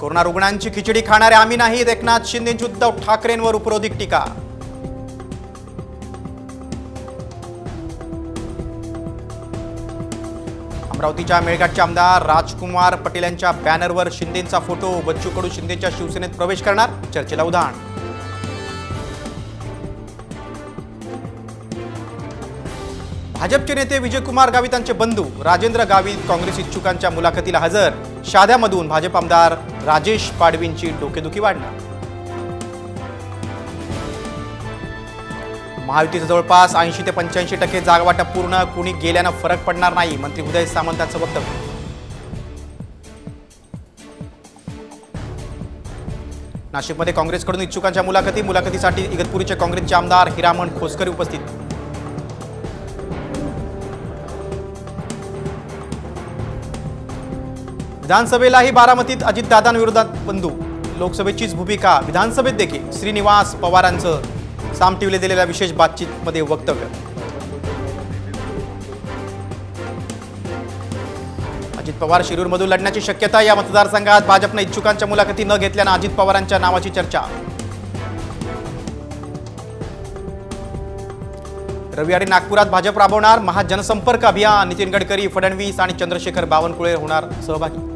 Corona रुग्णांची खिचडी खाणारे आम्ही नाहीत, एकनाथ शिंदेंची उद्धव ठाकरेंवर उपरोधिक टीका. अमरावतीच्या मेळघाटचे आमदार राजकुमार पटेल यांच्या बॅनरवर शिंदेंचा फोटो. बच्चू कडू शिंदेच्या शिवसेनेत प्रवेश करणार, चर्चेला उधाण. भाजपचे नेते विजयकुमार गावित यांचे बंधू राजेंद्र गावित काँग्रेस इच्छुकांच्या मुलाखतीला हजर. शाद्यामधून भाजप आमदार राजेश पाडवींची डोकेदुखी वाढणार. महायुतीचं जवळपास 80 ते 85% जागावाटप पूर्ण, कुणी गेल्यानं फरक पडणार नाही, मंत्री उदय सामंतांचं वक्तव्य. नाशिकमध्ये काँग्रेसकडून इच्छुकांच्या मुलाखतीसाठी इगतपुरीचे काँग्रेसचे आमदार हिरामण खोसकर उपस्थित. विधानसभेलाही बारामतीत अजितदादांविरोधात बंधू. लोकसभेचीच भूमिका विधानसभेत देखील श्रीनिवास पवारांचं साम टीव्हीला दिलेल्या विशेष बातचीतमध्ये वक्तव्य. अजित पवार शिरूरमधून लढण्याची शक्यता. या मतदारसंघात भाजपने इच्छुकांच्या मुलाखती न घेतल्यानं अजित पवारांच्या नावाची चर्चा. रविवारी नागपुरात भाजप राबवणार महाजनसंपर्क अभियान. नितीन गडकरी, फडणवीस आणि चंद्रशेखर बावनकुळे होणार सहभागी.